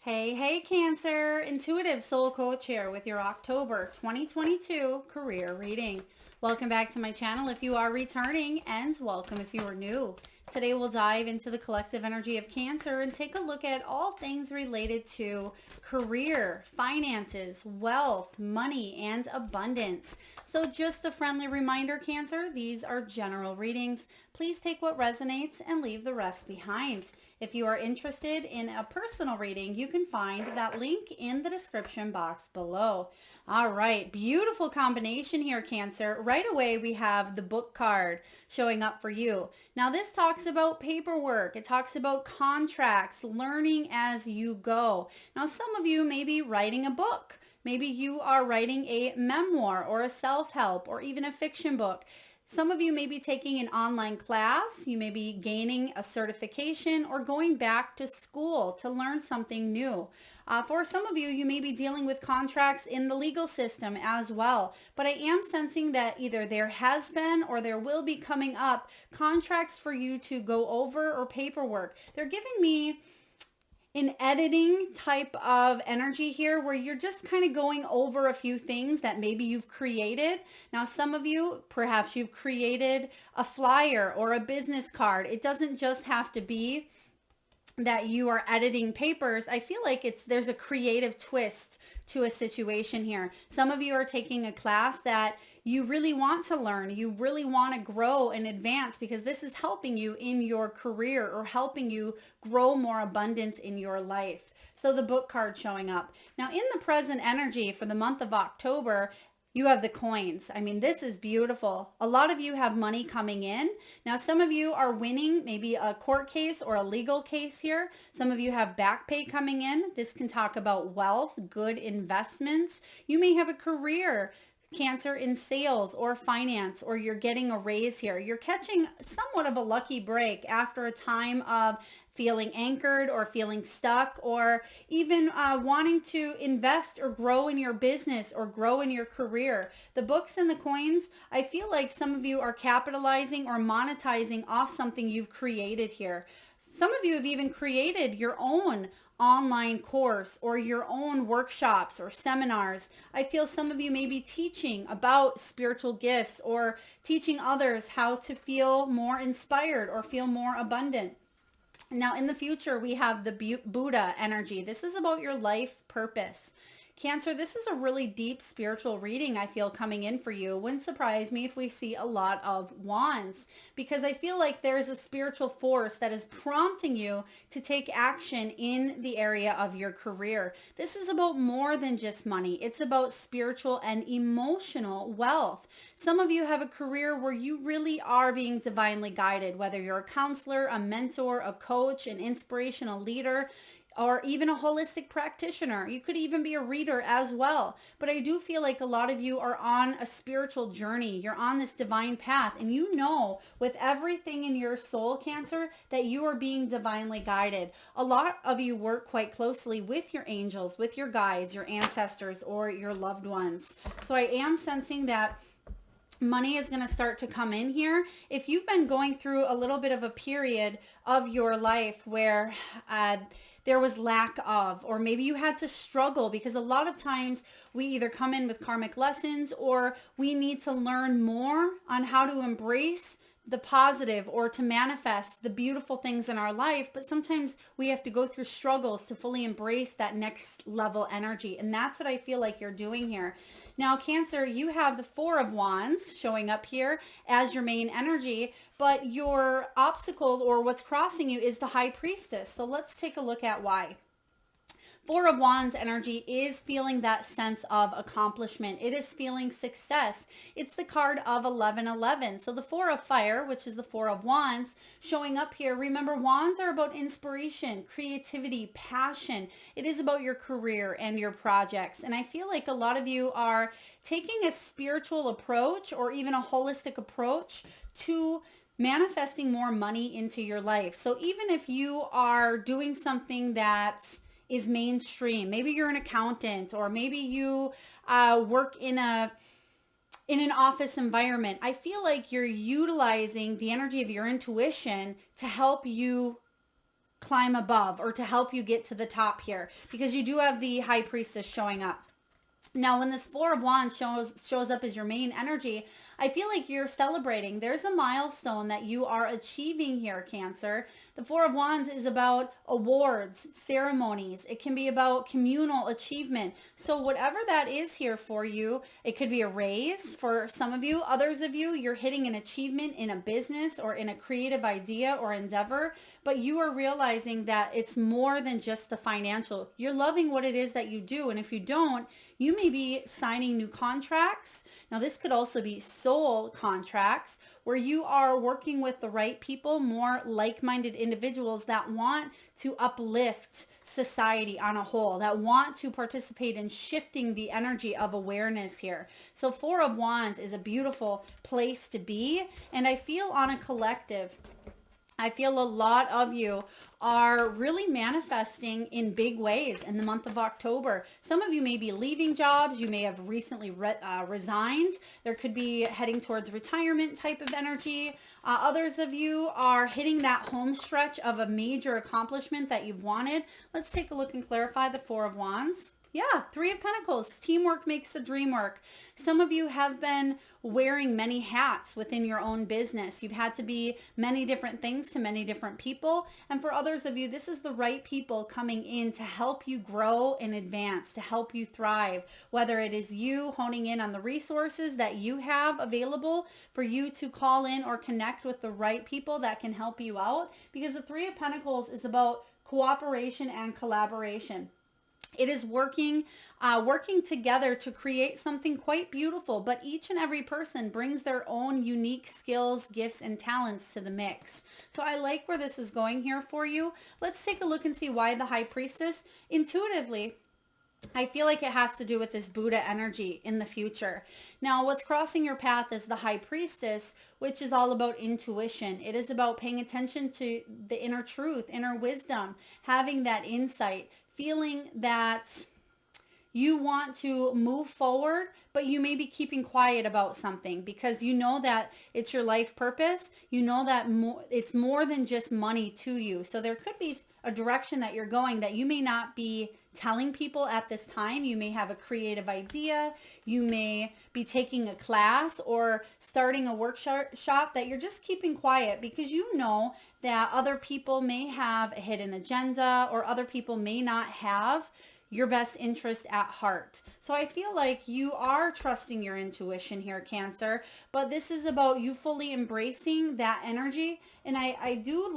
Hey, Cancer! Intuitive Soul Coach here with your October 2022 career reading. Welcome back to my channel if you are returning, and welcome if you are new. Today we'll dive into the collective energy of Cancer and take a look at all things related to career, finances, wealth, money, and abundance. So just a friendly reminder, Cancer, these are general readings. Please take what resonates and leave the rest behind. If you are interested in a personal reading, you can find that link in the description box below. All right, beautiful combination here, Cancer. Right away, we have the book card showing up for you. Now, this talks about paperwork. It talks about contracts, learning as you go. Now, some of you may be writing a book. Maybe you are writing a memoir or a self-help or even a fiction book. Some of you may be taking an online class, you may be gaining a certification or going back to school to learn something new. For some of you, you may be dealing with contracts in the legal system as well. But I am sensing that either there has been or there will be coming up contracts for you to go over or paperwork. They're giving me an editing type of energy here where you're just kind of going over a few things that maybe you've created. Now, some of you, perhaps you've created a flyer or a business card. It doesn't just have to be that you are editing papers. I feel like there's a creative twist to a situation here. Some of you are taking a class that you really want to learn, you really want to grow and advance because this is helping you in your career or helping you grow more abundance in your life. So the book card showing up. Now in the present energy for the month of October, you have the coins. I mean, this is beautiful. A lot of you have money coming in. Now, some of you are winning maybe a court case or a legal case here. Some of you have back pay coming in. This can talk about wealth, good investments. You may have a career, Cancer, in sales or finance, or you're getting a raise here. You're catching somewhat of a lucky break after a time of feeling anchored or feeling stuck or even wanting to invest or grow in your business or grow in your career. The books and the coins, I feel like some of you are capitalizing or monetizing off something you've created here. Some of you have even created your own online course or your own workshops or seminars. I feel some of you may be teaching about spiritual gifts or teaching others how to feel more inspired or feel more abundant. Now, in the future, we have the Buddha energy. This is about your life purpose. Cancer, this is a really deep spiritual reading I feel coming in for you. Wouldn't surprise me if we see a lot of wands because I feel like there's a spiritual force that is prompting you to take action in the area of your career. This is about more than just money. It's about spiritual and emotional wealth. Some of you have a career where you really are being divinely guided, whether you're a counselor, a mentor, a coach, an inspirational leader, or even a holistic practitioner. You could even be a reader as well. But I do feel like a lot of you are on a spiritual journey. You're on this divine path. And you know with everything in your soul, Cancer, that you are being divinely guided. A lot of you work quite closely with your angels, with your guides, your ancestors, or your loved ones. So I am sensing that money is going to start to come in here. If you've been going through a little bit of a period of your life where there was lack of, or maybe you had to struggle because a lot of times we either come in with karmic lessons or we need to learn more on how to embrace the positive or to manifest the beautiful things in our life. But sometimes we have to go through struggles to fully embrace that next level energy. And that's what I feel like you're doing here. Now, Cancer, you have the Four of Wands showing up here as your main energy, but your obstacle or what's crossing you is the High Priestess. So let's take a look at why. Four of Wands energy is feeling that sense of accomplishment. It is feeling success. It's the card of 1111. So the Four of Fire, which is the Four of Wands, showing up here. Remember, wands are about inspiration, creativity, passion. It is about your career and your projects. And I feel like a lot of you are taking a spiritual approach or even a holistic approach to manifesting more money into your life. So even if you are doing something that is mainstream, maybe you're an accountant or maybe you work in an office environment, I feel like you're utilizing the energy of your intuition to help you climb above or to help you get to the top here, because you do have the High Priestess showing up. Now, when this Four of Wands shows up as your main energy, I feel like you're celebrating. There's a milestone that you are achieving here, Cancer. The Four of Wands is about awards, ceremonies. It can be about communal achievement. So whatever that is here for you, it could be a raise for some of you. Others of you, you're hitting an achievement in a business or in a creative idea or endeavor, but you are realizing that it's more than just the financial. You're loving what it is that you do. And if you don't, you may be signing new contracts. Now, this could also be soul contracts where you are working with the right people, more like-minded individuals that want to uplift society on a whole, that want to participate in shifting the energy of awareness here. So Four of Wands is a beautiful place to be. And I feel on a collective, I feel a lot of you are really manifesting in big ways in the month of October. Some of you may be leaving jobs. You may have recently resigned. There could be heading towards retirement type of energy. Others of you are hitting that home stretch of a major accomplishment that you've wanted. Let's take a look and clarify the Four of Wands. Yeah, Three of Pentacles. Teamwork makes the dream work. Some of you have been wearing many hats within your own business. You've had to be many different things to many different people. And for others of you, this is the right people coming in to help you grow and advance, to help you thrive. Whether it is you honing in on the resources that you have available for you to call in or connect with the right people that can help you out. Because the Three of Pentacles is about cooperation and collaboration. It is working together to create something quite beautiful, but each and every person brings their own unique skills, gifts, and talents to the mix. So I like where this is going here for you. Let's take a look and see why the High Priestess. Intuitively, I feel like it has to do with this Buddha energy in the future. Now, what's crossing your path is the High Priestess, which is all about intuition. It is about paying attention to the inner truth, inner wisdom, having that insight, feeling that you want to move forward, but you may be keeping quiet about something because you know that it's your life purpose. You know that it's more than just money to you. So there could be a direction that you're going that you may not be telling people at this time. You may have a creative idea. You may be taking a class or starting a workshop that you're just keeping quiet because you know that other people may have a hidden agenda or other people may not have your best interest at heart. So I feel like you are trusting your intuition here, Cancer, but this is about you fully embracing that energy. And I feel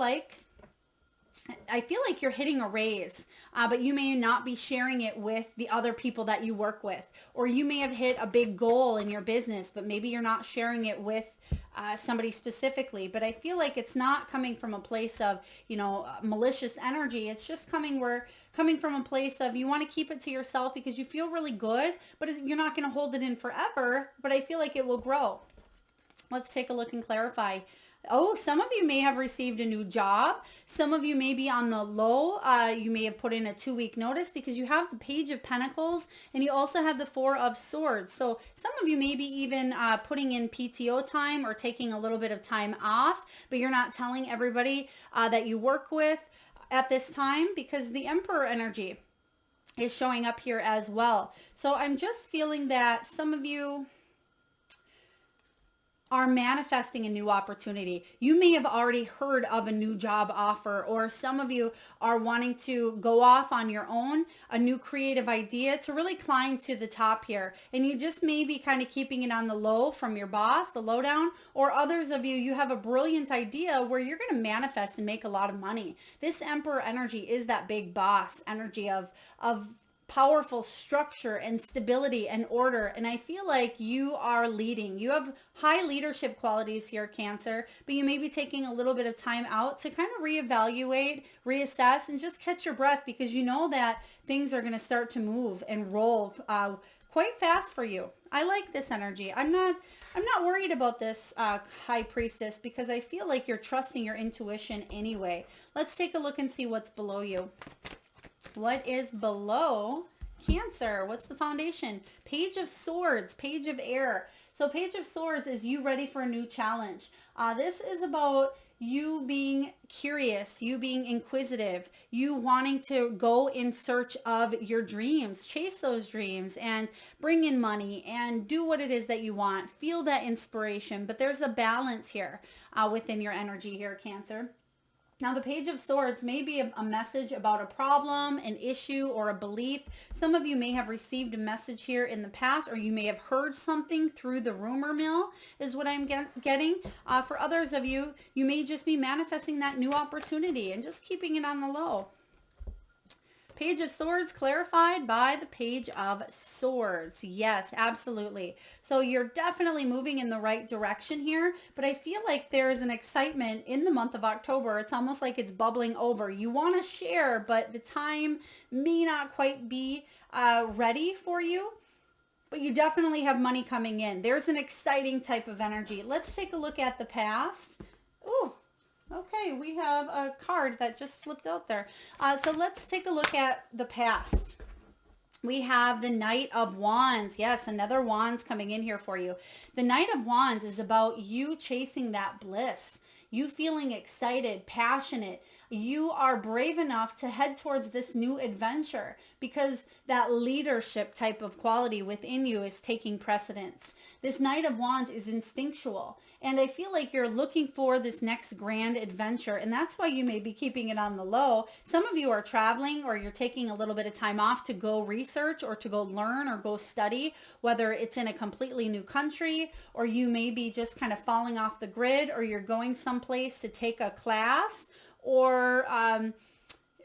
like you're hitting a raise, but you may not be sharing it with the other people that you work with, or you may have hit a big goal in your business, but maybe you're not sharing it with somebody specifically. But I feel like it's not coming from a place of, malicious energy. It's just coming from a place of you want to keep it to yourself because you feel really good, but you're not going to hold it in forever. But I feel like it will grow. Let's take a look and clarify. Oh, some of you may have received a new job. Some of you may be on the low. You may have put in a 2-week notice because you have the Page of Pentacles and you also have the Four of Swords. So some of you may be even putting in PTO time or taking a little bit of time off, but you're not telling everybody that you work with at this time because the Emperor energy is showing up here as well. So I'm just feeling that some of you are manifesting a new opportunity. You may have already heard of a new job offer, or some of you are wanting to go off on your own, a new creative idea to really climb to the top here. And you just may be kind of keeping it on the low from your boss, the lowdown, or others of you have a brilliant idea where you're going to manifest and make a lot of money. This Emperor energy is that big boss energy of powerful structure and stability and order. And I feel like you are leading. You have high leadership qualities here, Cancer, but you may be taking a little bit of time out to kind of reevaluate, reassess, and just catch your breath because you know that things are going to start to move and roll quite fast for you. I like this energy. I'm not worried about this High Priestess because I feel like you're trusting your intuition anyway. Let's take a look and see what's below you. What is below Cancer? What's the foundation? Page of Swords, Page of Air. So Page of Swords is you ready for a new challenge. This is about you being curious, you being inquisitive, you wanting to go in search of your dreams, chase those dreams and bring in money and do what it is that you want, feel that inspiration. But there's a balance here within your energy here, Cancer. Now, the Page of Swords may be a message about a problem, an issue, or a belief. Some of you may have received a message here in the past, or you may have heard something through the rumor mill, is what I'm getting. For others of you, you may just be manifesting that new opportunity and just keeping it on the low. Page of Swords clarified by the Page of Swords. Yes, absolutely. So you're definitely moving in the right direction here, but I feel like there is an excitement in the month of October. It's almost like it's bubbling over. You want to share, but the time may not quite be ready for you. But you definitely have money coming in. There's an exciting type of energy. Let's take a look at the past. Ooh. Okay, we have a card that just flipped out there. So let's take a look at the past. We have the Knight of Wands. Yes, another Wands coming in here for you. The Knight of Wands is about you chasing that bliss. You feeling excited, passionate. You are brave enough to head towards this new adventure because that leadership type of quality within you is taking precedence. This Knight of Wands is instinctual. And I feel like you're looking for this next grand adventure. And that's why you may be keeping it on the low. Some of you are traveling or you're taking a little bit of time off to go research or to go learn or go study, whether it's in a completely new country or you may be just kind of falling off the grid or you're going someplace to take a class or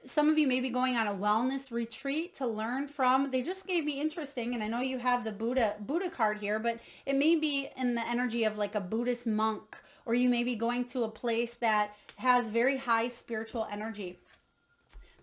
some of you may be going on a wellness retreat to learn from. They just gave me interesting, and I know you have the Buddha card here, but it may be in the energy of like a Buddhist monk, or you may be going to a place that has very high spiritual energy.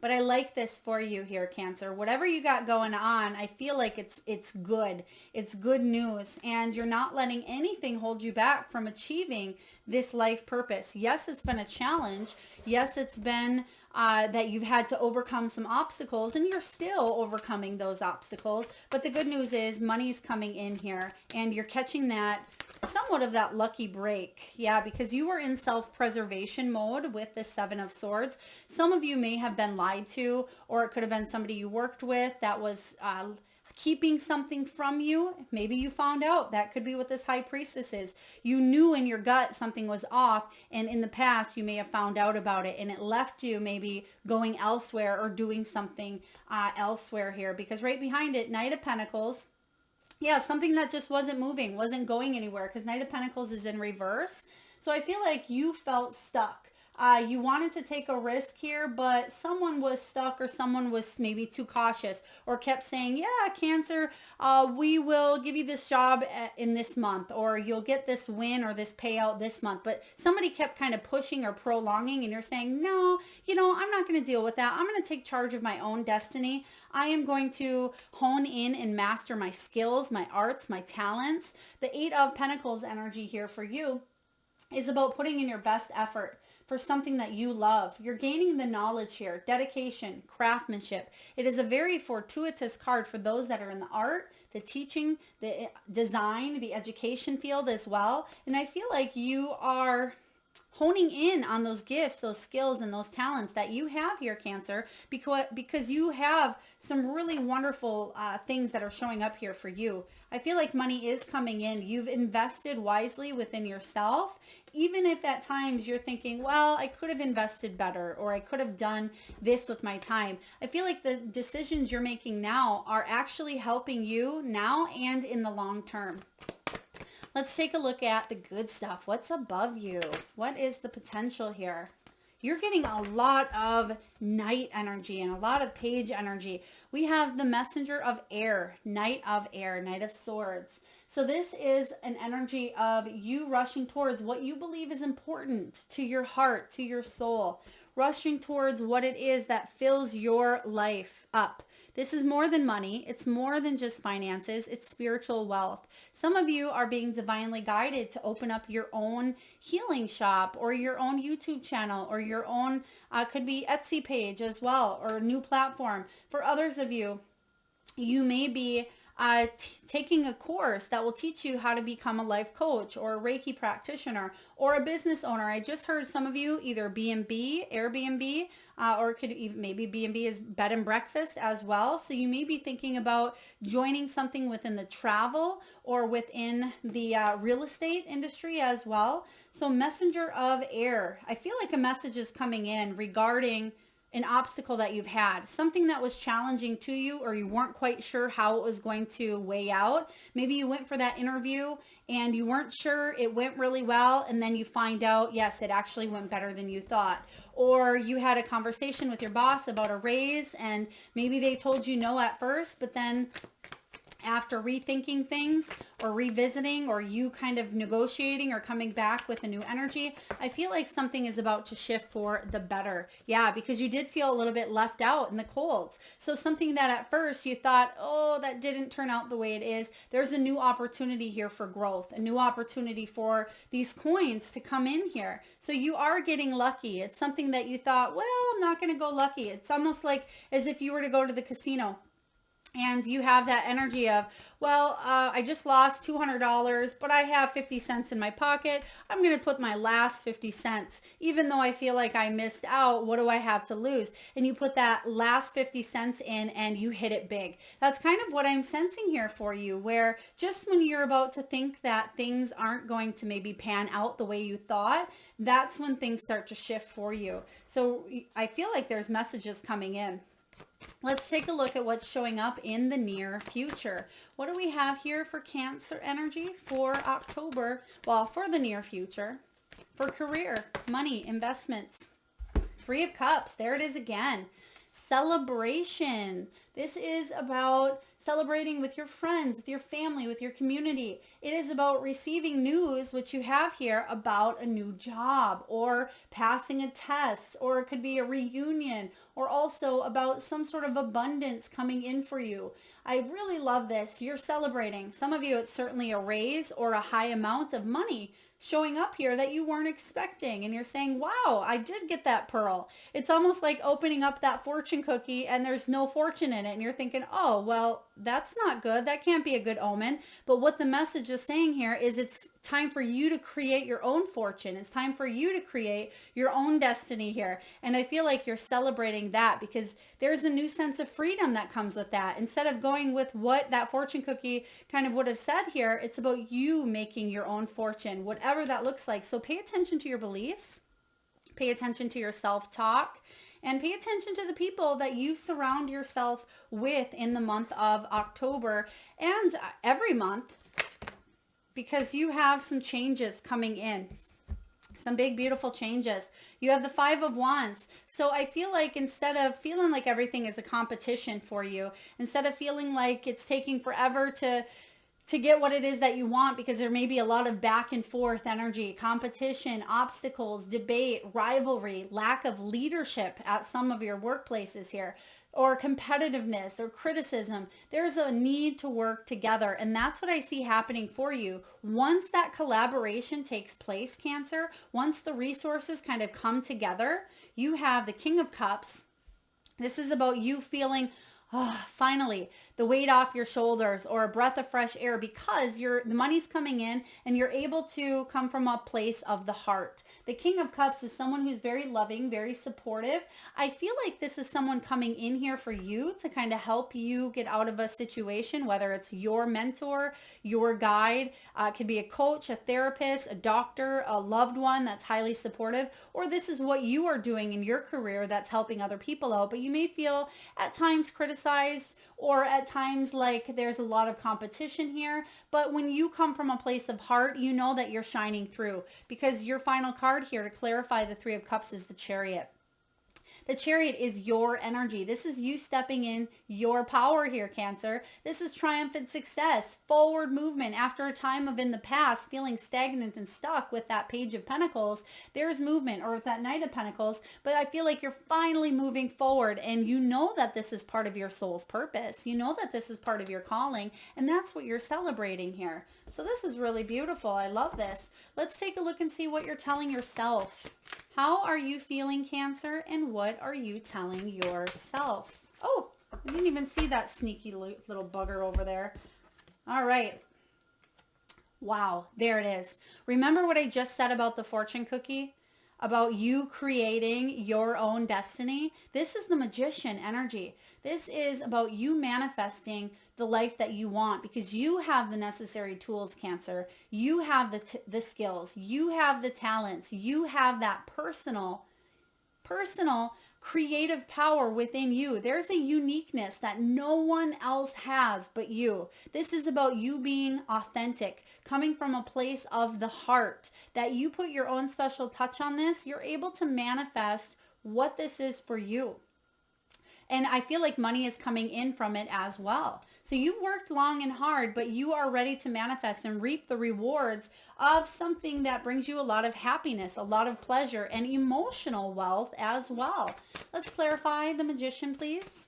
But I like this for you here, Cancer. Whatever you got going on, I feel like it's good. It's good news, and you're not letting anything hold you back from achieving this life purpose. Yes, it's been a challenge. Yes, it's been that you've had to overcome some obstacles, and you're still overcoming those obstacles. But the good news is money's coming in here, and you're catching that somewhat of that lucky break. Yeah, because you were in self-preservation mode with the Seven of Swords. Some of you may have been lied to, or it could have been somebody you worked with that was keeping something from you. Maybe you found out. That could be what this High Priestess is. You knew in your gut something was off, and in the past you may have found out about it, and it left you maybe going elsewhere or doing something elsewhere here. Because right behind it, Knight of Pentacles. Yeah, something that just wasn't moving, wasn't going anywhere, because Knight of Pentacles is in reverse. So I feel like you felt stuck. You wanted to take a risk here, but someone was stuck, or someone was maybe too cautious, or kept saying, yeah, Cancer, we will give you this job in this month, or you'll get this win or this payout this month. But somebody kept kind of pushing or prolonging, and you're saying, no, I'm not going to deal with that. I'm going to take charge of my own destiny. I am going to hone in and master my skills, my arts, my talents. The Eight of Pentacles energy here for you is about putting in your best effort for something that you love. You're gaining the knowledge here, dedication, craftsmanship. It is a very fortuitous card for those that are in the art, the teaching, the design, the education field as well. And I feel like you are honing in on those gifts, those skills, and those talents that you have here, Cancer, because you have some really wonderful things that are showing up here for you. I feel like money is coming in. You've invested wisely within yourself, even if at times you're thinking, well, I could have invested better, or I could have done this with my time. I feel like the decisions you're making now are actually helping you now and in the long term. Let's take a look at the good stuff. What's above you? What is the potential here? You're getting a lot of Knight energy and a lot of Page energy. We have the Messenger of Air, Knight of Air, Knight of Swords. So this is an energy of you rushing towards what you believe is important to your heart, to your soul, rushing towards what it is that fills your life up. This is more than money. It's more than just finances. It's spiritual wealth. Some of you are being divinely guided to open up your own healing shop, or your own YouTube channel, or your own, could be Etsy page as well, or a new platform. For others of you, you may be taking a course that will teach you how to become a life coach or a Reiki practitioner or a business owner. I just heard some of you either B&B, Airbnb, or it could even maybe B&B is bed and breakfast as well. So you may be thinking about joining something within the travel or within the real estate industry as well. So messenger of air, I feel like a message is coming in regarding an obstacle that you've had, something that was challenging to you or you weren't quite sure how it was going to weigh out. Maybe you went for that interview and you weren't sure, it went really well, and then you find out, yes, it actually went better than you thought. Or you had a conversation with your boss about a raise and maybe they told you no at first, but then after rethinking things or revisiting or you kind of negotiating or coming back with a new energy, I feel like something is about to shift for the better. Yeah, because you did feel a little bit left out in the cold. So something that at first you thought, oh, that didn't turn out the way it is. There's a new opportunity here for growth, a new opportunity for these coins to come in here. So you are getting lucky. It's something that you thought, well, I'm not going to go lucky. It's almost like as if you were to go to the casino and you have that energy of, well, I just lost $200, but I have 50 cents in my pocket. I'm going to put my last 50 cents. Even though I feel like I missed out, what do I have to lose? And you put that last 50 cents in and you hit it big. That's kind of what I'm sensing here for you, where just when you're about to think that things aren't going to maybe pan out the way you thought, that's when things start to shift for you. So I feel like there's messages coming in. Let's take a look at what's showing up in the near future. What do we have here for Cancer energy for October? Well, for the near future, for career, money, investments. Three of Cups. There it is again. Celebration. This is about celebrating with your friends, with your family, with your community. It is about receiving news, which you have here, about a new job or passing a test, or it could be a reunion, or also about some sort of abundance coming in for you. I really love this. You're celebrating. Some of you, it's certainly a raise or a high amount of money showing up here that you weren't expecting. And you're saying, wow, I did get that pearl. It's almost like opening up that fortune cookie and there's no fortune in it. And you're thinking, oh, well, that's not good. That can't be a good omen. But what the message is saying here is it's time for you to create your own fortune. It's time for you to create your own destiny here. And I feel like you're celebrating that because there's a new sense of freedom that comes with that. Instead of going with what that fortune cookie kind of would have said here, it's about you making your own fortune, whatever that looks like. So pay attention to your beliefs, pay attention to your self-talk, and pay attention to the people that you surround yourself with in the month of October and every month, because you have some changes coming in. Some big, beautiful changes. You have the Five of Wands. So I feel like instead of feeling like everything is a competition for you, instead of feeling like it's taking forever to get what it is that you want, because there may be a lot of back and forth energy, competition, obstacles, debate, rivalry, lack of leadership at some of your workplaces here, or competitiveness or criticism. There's a need to work together. And that's what I see happening for you. Once that collaboration takes place, Cancer, once the resources kind of come together, you have the King of Cups. This is about you feeling, oh, finally, the weight off your shoulders or a breath of fresh air, because the money's coming in and you're able to come from a place of the heart. The King of Cups is someone who's very loving, very supportive. I feel like this is someone coming in here for you to kind of help you get out of a situation, whether it's your mentor, your guide, it could be a coach, a therapist, a doctor, a loved one that's highly supportive, or this is what you are doing in your career that's helping other people out. But you may feel at times criticized, or at times like there's a lot of competition here. But when you come from a place of heart, you know that you're shining through, because your final card here to clarify the Three of Cups is the Chariot. The Chariot is your energy. This is you stepping in your power here, Cancer. This is triumphant success, forward movement. After a time of in the past feeling stagnant and stuck with that Page of Pentacles, there's movement, or with that Knight of Pentacles. But I feel like you're finally moving forward, and you know that this is part of your soul's purpose. You know that this is part of your calling, and that's what you're celebrating here. So this is really beautiful. I love this. Let's take a look and see what you're telling yourself. How are you feeling, Cancer, and what are you telling yourself? Oh, didn't even see that sneaky little bugger over there. All right. Wow, there it is. Remember what I just said about the fortune cookie? About you creating your own destiny? This is the magician energy. This is about you manifesting the life that you want because you have the necessary tools, Cancer. You have the skills. You have the talents. You have that personal creative power within you. There's a uniqueness that no one else has but you. This is about you being authentic, coming from a place of the heart, that you put your own special touch on this. You're able to manifest what this is for you. And I feel like money is coming in from it as well. So you've worked long and hard, but you are ready to manifest and reap the rewards of something that brings you a lot of happiness, a lot of pleasure, and emotional wealth as well. Let's clarify the magician, please.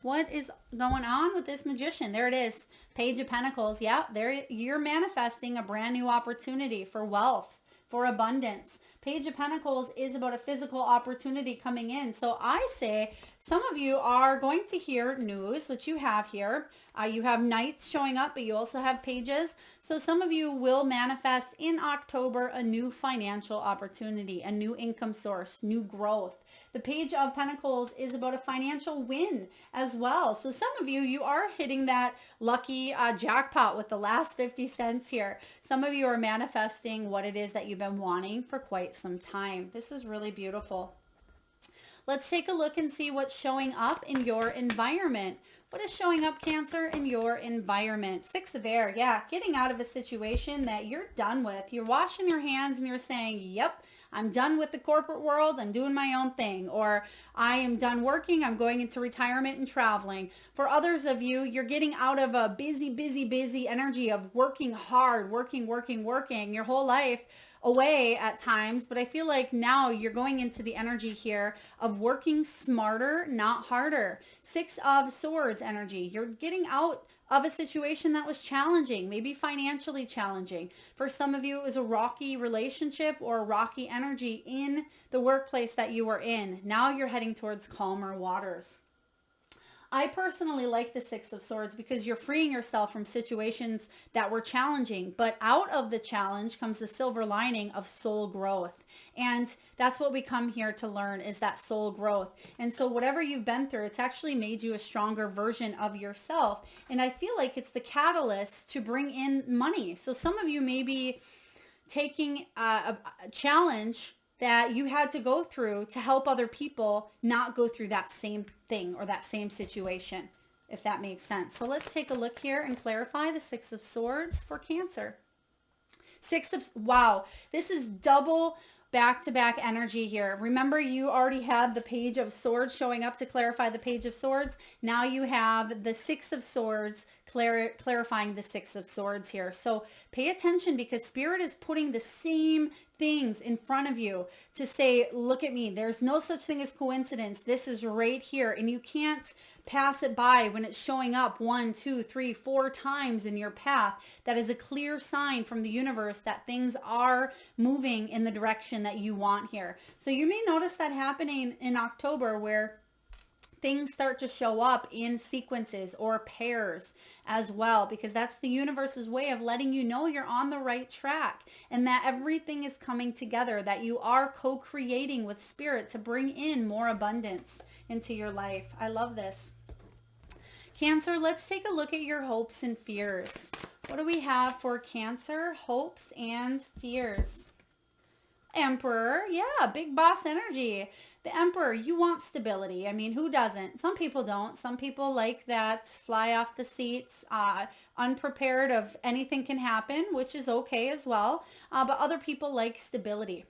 What is going on with this magician? There it is. Page of Pentacles. Yeah, there you're manifesting a brand new opportunity for wealth, for abundance. Page of Pentacles is about a physical opportunity coming in. So I say some of you are going to hear news, which you have here. You have knights showing up, but you also have pages. So some of you will manifest in October a new financial opportunity, a new income source, new growth. The Page of Pentacles is about a financial win as well. So some of you, you are hitting that lucky jackpot with the last 50 cents here. Some of you are manifesting what it is that you've been wanting for quite some time. This is really beautiful. Let's take a look and see what's showing up in your environment. What is showing up, Cancer, in your environment? Six of Air. Yeah, getting out of a situation that you're done with. You're washing your hands and you're saying, yep, I'm done with the corporate world. I'm doing my own thing. Or I am done working. I'm going into retirement and traveling. For others of you, you're getting out of a busy energy of working hard, working your whole life away at times. But I feel like now you're going into the energy here of working smarter, not harder. Six of Swords energy. You're getting out of a situation that was challenging, maybe financially challenging. For some of you, it was a rocky relationship or a rocky energy in the workplace that you were in. Now you're heading towards calmer waters. I personally like the Six of Swords because you're freeing yourself from situations that were challenging, but out of the challenge comes the silver lining of soul growth. And that's what we come here to learn, is that soul growth. And so whatever you've been through, it's actually made you a stronger version of yourself. And I feel like it's the catalyst to bring in money. So some of you may be taking a challenge that you had to go through to help other people not go through that same thing or that same situation, if that makes sense. So let's take a look here and clarify the Six of Swords for Cancer. Wow, this is double back-to-back energy here. Remember, you already had the Page of Swords showing up to clarify the Page of Swords. Now you have the Six of Swords clarifying the Six of Swords here. So pay attention, because Spirit is putting the same things in front of you to say, look at me. There's no such thing as coincidence. This is right here. And you can't pass it by when it's showing up 1, 2, 3, 4 times in your path. That is a clear sign from the universe that things are moving in the direction that you want here. So you may notice that happening in October, where things start to show up in sequences or pairs as well, because that's the universe's way of letting you know you're on the right track and that everything is coming together, that you are co-creating with Spirit to bring in more abundance into your life. I love this. Cancer, let's take a look at your hopes and fears. What do we have for Cancer? Hopes and fears. Emperor, yeah, big boss energy. The Emperor, you want stability. I mean, who doesn't? Some people don't. Some people like that fly off the seats, unprepared of anything can happen, which is okay as well. But other people like stability.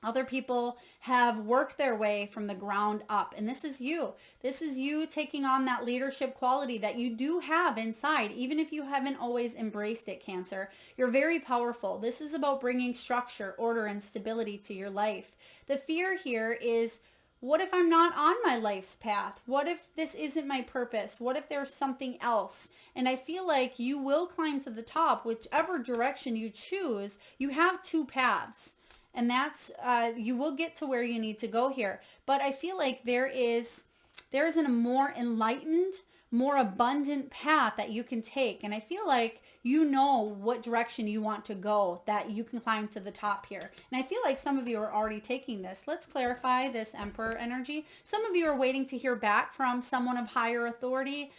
Other people have worked their way from the ground up. And this is you. This is you taking on that leadership quality that you do have inside, even if you haven't always embraced it, Cancer. You're very powerful. This is about bringing structure, order, and stability to your life. The fear here is, what if I'm not on my life's path? What if this isn't my purpose? What if there's something else? And I feel like you will climb to the top. Whichever direction you choose, you have two paths. And that's, you will get to where you need to go here. But I feel like there is there is a more enlightened, more abundant path that you can take. And I feel like you know what direction you want to go, that you can climb to the top here. And I feel like some of you are already taking this. Let's clarify this Emperor energy. Some of you are waiting to hear back from someone of higher authority,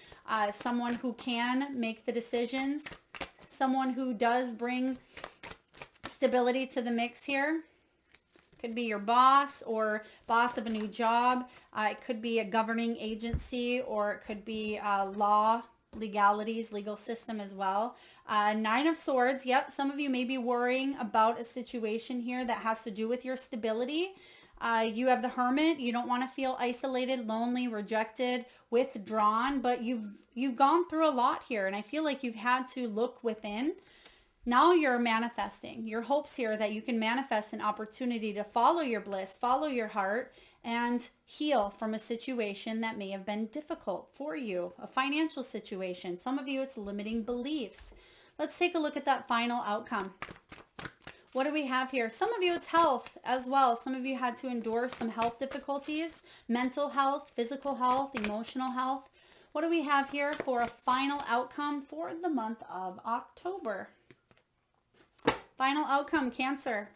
someone who can make the decisions, someone who does bring stability to the mix here. Could be your boss or boss of a new job. It could be a governing agency, or it could be law, legalities, legal system as well. Nine of Swords. Yep. Some of you may be worrying about a situation here that has to do with your stability. You have the Hermit. You don't want to feel isolated, lonely, rejected, withdrawn, but you've gone through a lot here. And I feel like you've had to look within. Now you're manifesting your hopes here that you can manifest an opportunity to follow your bliss, follow your heart, and heal from a situation that may have been difficult for you, a financial situation. Some of you, it's limiting beliefs. Let's take a look at that final outcome. What do we have here? Some of you, it's health as well. Some of you had to endure some health difficulties, mental health, physical health, emotional health. What do we have here for a final outcome for the month of October? Final outcome, Cancer.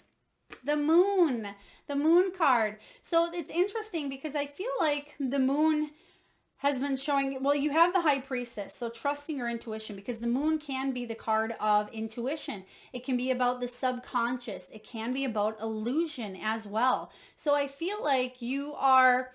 The Moon card. So it's interesting because I feel like the Moon has been showing, well, you have the High Priestess, so trusting your intuition, because the Moon can be the card of intuition. It can be about the subconscious. It can be about illusion as well. So I feel like you are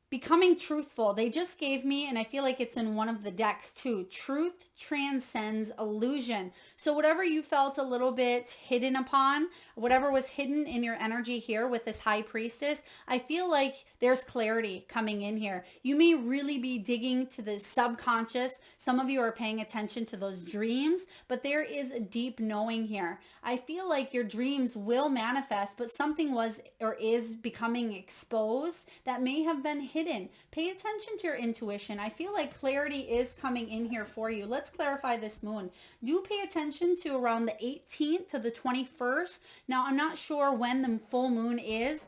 becoming truthful. They just gave me, and I feel like it's in one of the decks too, truth transcends illusion. So whatever you felt a little bit hidden upon, whatever was hidden in your energy here with this High Priestess, I feel like there's clarity coming in here. You may really be digging to the subconscious. Some of you are paying attention to those dreams, but there is a deep knowing here. I feel like your dreams will manifest, but something was or is becoming exposed that may have been hidden. Pay attention to your intuition. I feel like clarity is coming in here for you. Let's clarify this Moon. Do pay attention to around the 18th to the 21st. Now, I'm not sure when the full moon is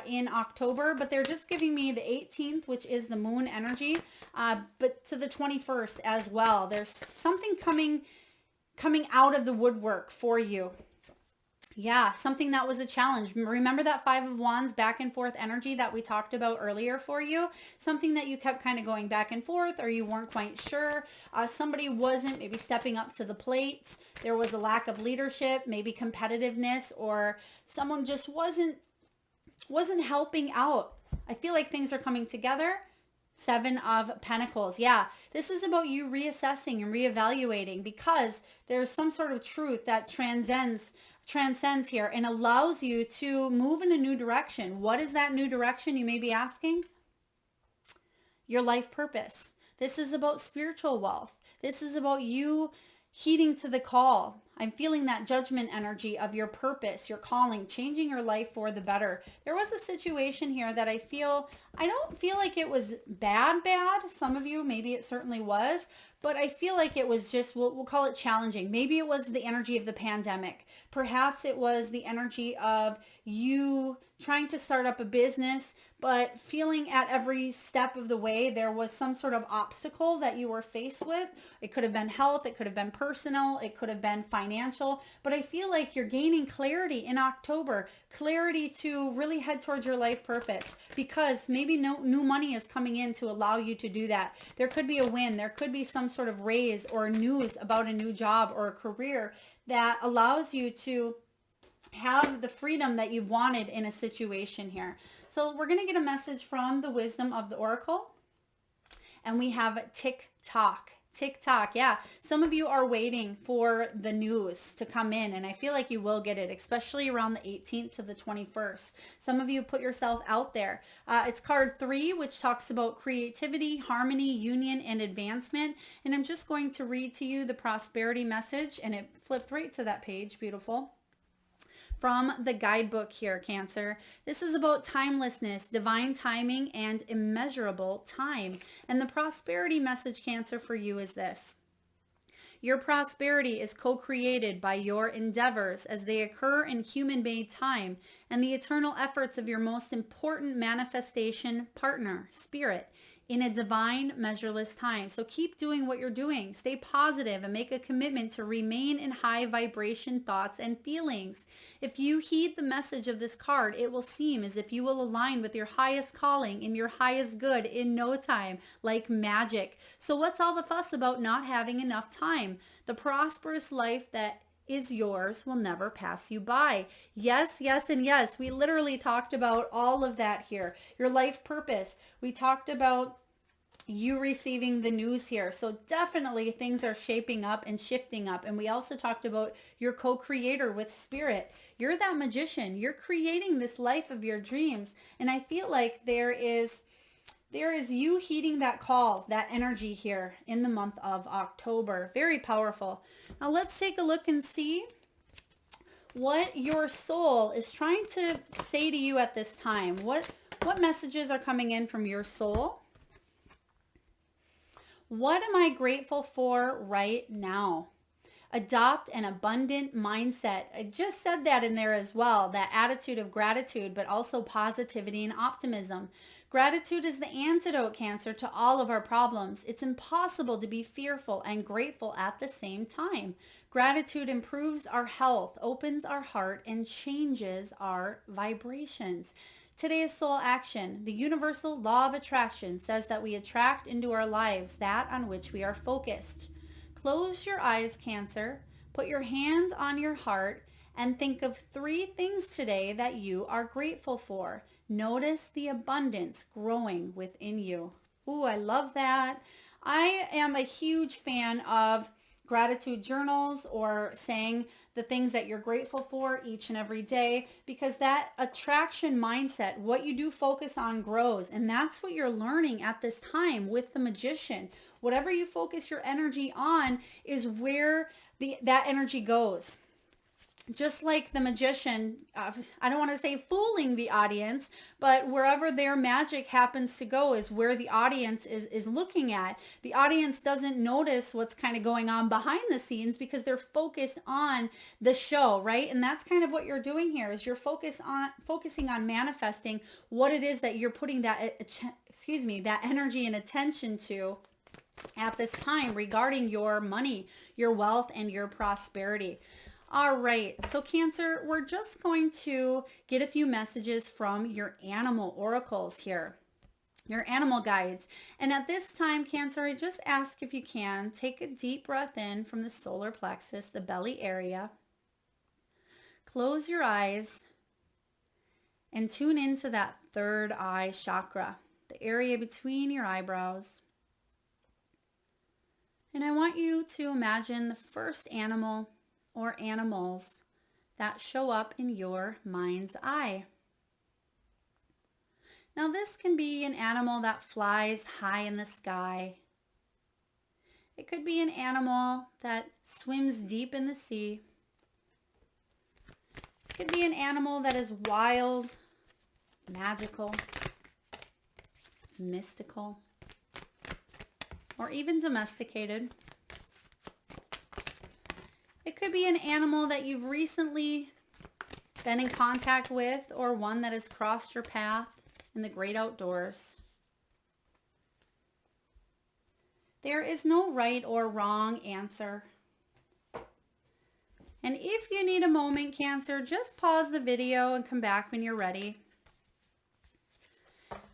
in October, but they're just giving me the 18th, which is the Moon energy, but to the 21st as well. There's something coming out of the woodwork for you. Yeah, something that was a challenge. Remember that Five of Wands back and forth energy that we talked about earlier for you? Something that you kept kind of going back and forth, or you weren't quite sure. Somebody wasn't maybe stepping up to the plate. There was a lack of leadership, maybe competitiveness, or someone just wasn't helping out. I feel like things are coming together. Seven of Pentacles. Yeah, this is about you reassessing and reevaluating, because there's some sort of truth that transcends here and allows you to move in a new direction. What is that new direction, you may be asking? Your life purpose. This is about spiritual wealth. This is about you heeding to the call. I'm feeling that judgment energy of your purpose, your calling, changing your life for the better. There was a situation here that I don't feel like it was bad. Some of you, maybe it certainly was, but I feel like it was just, we'll call it challenging. Maybe it was the energy of the pandemic. Perhaps it was the energy of you trying to start up a business, but feeling at every step of the way there was some sort of obstacle that you were faced with. It could have been health, it could have been personal, it could have been financial, but I feel like you're gaining clarity in October, clarity to really head towards your life purpose, because maybe no new money is coming in to allow you to do that. There could be a win, there could be some sort of raise or news about a new job or a career that allows you to have the freedom that you've wanted in a situation here. So we're going to get a message from the wisdom of the Oracle, and we have tick-tock. TikTok. Yeah. Some of you are waiting for the news to come in, and I feel like you will get it, especially around the 18th to the 21st. Some of you put yourself out there. It's card 3, which talks about creativity, harmony, union, and advancement. And I'm just going to read to you the prosperity message, and it flipped right to that page. Beautiful. From the guidebook here, Cancer. This is about timelessness, divine timing, and immeasurable time. And the prosperity message, Cancer, for you is this. Your prosperity is co-created by your endeavors as they occur in human-made time and the eternal efforts of your most important manifestation partner, Spirit, in a divine, measureless time. So keep doing what you're doing. Stay positive and make a commitment to remain in high vibration thoughts and feelings. If you heed the message of this card, it will seem as if you will align with your highest calling and your highest good in no time, like magic. So what's all the fuss about not having enough time? The prosperous life that is yours will never pass you by. Yes, yes, and yes. We literally talked about all of that here. Your life purpose. We talked about you receiving the news here. So definitely things are shaping up and shifting up. And we also talked about your co-creator with Spirit. You're that magician. You're creating this life of your dreams. And I feel like there is you heeding that call, that energy here in the month of October. Very powerful. Now let's take a look and see what your soul is trying to say to you at this time. What messages are coming in from your soul? What am I grateful for right now? Adopt an abundant mindset. I just said that in there as well, that attitude of gratitude, but also positivity and optimism. Gratitude is the antidote, Cancer, to all of our problems. It's impossible to be fearful and grateful at the same time. Gratitude improves our health, opens our heart, and changes our vibrations. Today's soul action. The universal law of attraction says that we attract into our lives that on which we are focused. Close your eyes, Cancer. Put your hands on your heart and think of 3 things today that you are grateful for. Notice the abundance growing within you. Ooh, I love that. I am a huge fan of gratitude journals or saying the things that you're grateful for each and every day, because that attraction mindset, what you do focus on grows. And that's what you're learning at this time with the magician. Whatever you focus your energy on is where that energy goes. Just like the magician, I don't want to say fooling the audience, but wherever their magic happens to go is where the audience is looking at. The audience doesn't notice what's kind of going on behind the scenes because they're focused on the show, right? And that's kind of what you're doing here is you're focusing on manifesting what it is that you're putting that energy and attention to at this time regarding your money, your wealth, and your prosperity. All right, so Cancer, we're just going to get a few messages from your animal oracles here, your animal guides. And at this time, Cancer, I just ask if you can take a deep breath in from the solar plexus, the belly area. Close your eyes and tune into that third eye chakra, the area between your eyebrows. And I want you to imagine the first animal or animals that show up in your mind's eye. Now this can be an animal that flies high in the sky. It could be an animal that swims deep in the sea. It could be an animal that is wild, magical, mystical, or even domesticated. It could be an animal that you've recently been in contact with or one that has crossed your path in the great outdoors. There is no right or wrong answer. And if you need a moment, Cancer, just pause the video and come back when you're ready.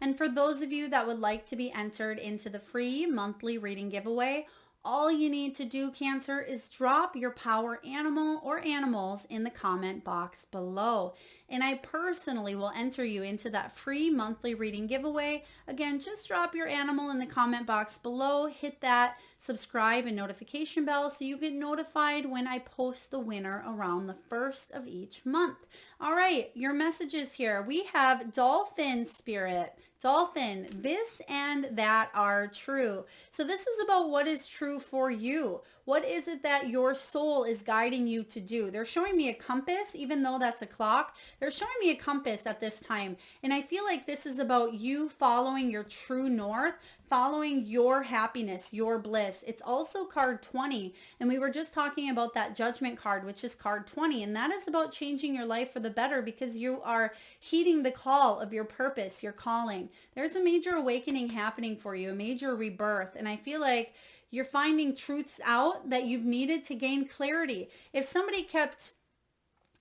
And for those of you that would like to be entered into the free monthly reading giveaway, all you need to do, Cancer, is drop your power animal or animals in the comment box below. And I personally will enter you into that free monthly reading giveaway. Again, just drop your animal in the comment box below. Hit that subscribe and notification bell so you get notified when I post the winner around the 1st of each month. All right, your messages here. We have Dolphin Spirit. Dolphin, this and that are true. So this is about what is true for you. What is it that your soul is guiding you to do? They're showing me a compass, even though that's a clock. They're showing me a compass at this time. And I feel like this is about you following your true north, following your happiness, your bliss. It's also card 20. And we were just talking about that judgment card, which is card 20. And that is about changing your life for the better because you are heeding the call of your purpose, your calling. There's a major awakening happening for you, a major rebirth. And I feel like you're finding truths out that you've needed to gain clarity. If somebody kept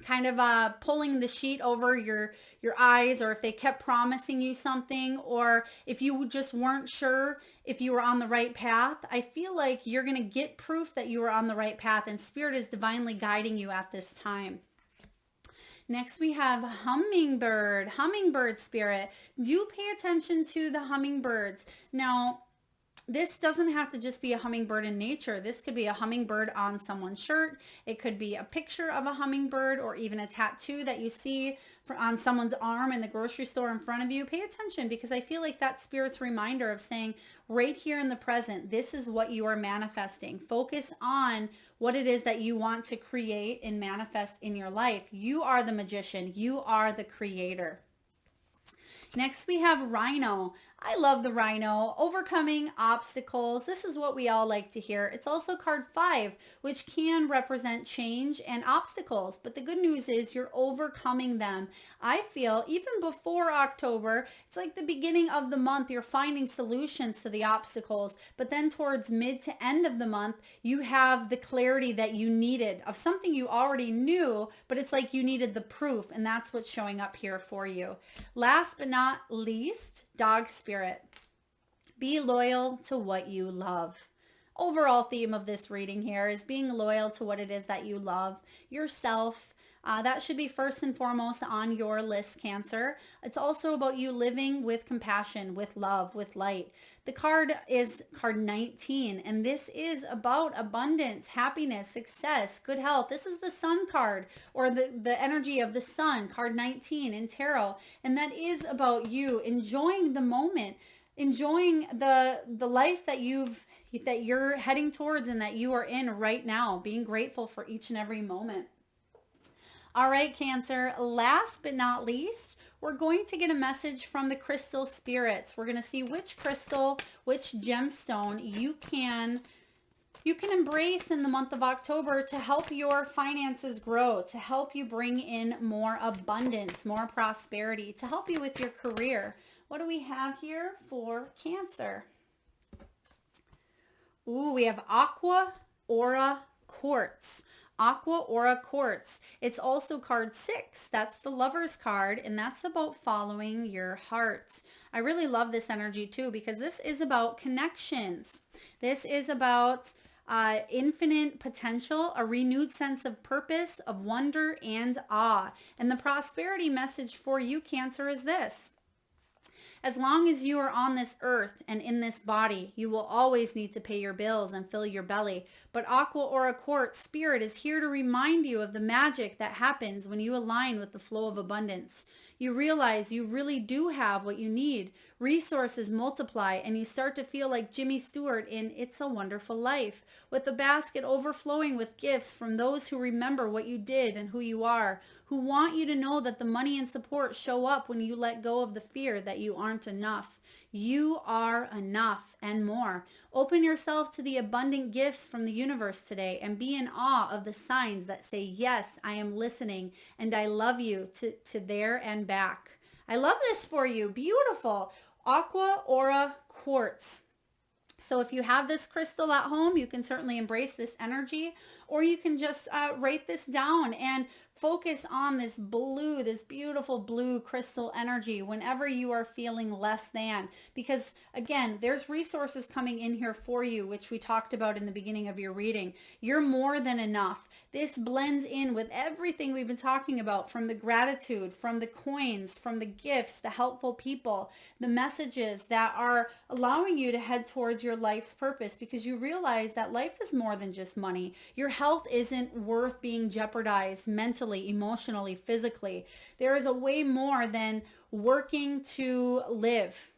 kind of pulling the sheet over your eyes, or if they kept promising you something, or if you just weren't sure if you were on the right path, I feel like you're going to get proof that you are on the right path, and Spirit is divinely guiding you at this time. Next, we have Hummingbird. Hummingbird Spirit. Do pay attention to the hummingbirds. Now, this doesn't have to just be a hummingbird in nature. This could be a hummingbird on someone's shirt. It could be a picture of a hummingbird, or even a tattoo that you see on someone's arm in the grocery store in front of you. Pay attention, because I feel like that Spirit's reminder of saying right here in the present, this is what you are manifesting. Focus on what it is that you want to create and manifest in your life. You are the magician. You are the creator. Next, we have Rhino. I love the Rhino. Overcoming obstacles. This is what we all like to hear. It's also card 5, which can represent change and obstacles. But the good news is you're overcoming them. I feel even before October, it's like the beginning of the month, you're finding solutions to the obstacles. But then towards mid to end of the month, you have the clarity that you needed of something you already knew, but it's like you needed the proof. And that's what's showing up here for you. Last but not least, Dog Spirit. Be loyal to what you love. Overall theme of this reading here is being loyal to what it is that you love, yourself. That should be first and foremost on your list, Cancer. It's also about you living with compassion, with love, with light. The card is card 19, and this is about abundance, happiness, success, good health. This is the Sun card, or the energy of the Sun, card 19 in tarot. And that is about you enjoying the moment, enjoying the life that you're heading towards and that you are in right now, being grateful for each and every moment. All right, Cancer, last but not least, we're going to get a message from the crystal spirits. We're going to see which crystal, which gemstone you can embrace in the month of October to help your finances grow, to help you bring in more abundance, more prosperity, to help you with your career. What do we have here for Cancer? Ooh, we have Aqua Aura Quartz. Aqua Aura Quartz. It's also card 6. That's the Lover's card, and that's about following your heart. I really love this energy too, because this is about connections. This is about infinite potential, a renewed sense of purpose, of wonder and awe. And the prosperity message for you, Cancer, is this. As long as you are on this earth and in this body, you will always need to pay your bills and fill your belly. But Aqua Aura Quartz Spirit is here to remind you of the magic that happens when you align with the flow of abundance. You realize you really do have what you need. Resources multiply, and you start to feel like Jimmy Stewart in It's a Wonderful Life, with the basket overflowing with gifts from those who remember what you did and who you are, who want you to know that the money and support show up when you let go of the fear that you aren't enough. You are enough and more. Open yourself to the abundant gifts from the universe today and be in awe of the signs that say, yes, I am listening and I love you to there and back. I love this for you. Beautiful. Aqua Aura Quartz. So if you have this crystal at home, you can certainly embrace this energy, or you can just write this down and focus on this blue, this beautiful blue crystal energy whenever you are feeling less than. Because again, there's resources coming in here for you, which we talked about in the beginning of your reading. You're more than enough. This blends in with everything we've been talking about, from the gratitude, from the coins, from the gifts, the helpful people, the messages that are allowing you to head towards your life's purpose, because you realize that life is more than just money. Your health isn't worth being jeopardized mentally, emotionally, physically. There is a way more than working to live.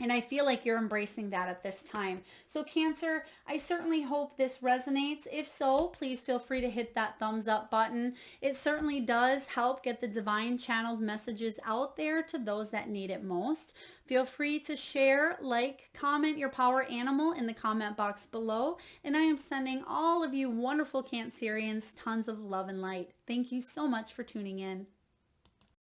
And I feel like you're embracing that at this time. So Cancer, I certainly hope this resonates. If so, please feel free to hit that thumbs up button. It certainly does help get the divine channeled messages out there to those that need it most. Feel free to share, like, comment your power animal in the comment box below. And I am sending all of you wonderful Cancerians tons of love and light. Thank you so much for tuning in.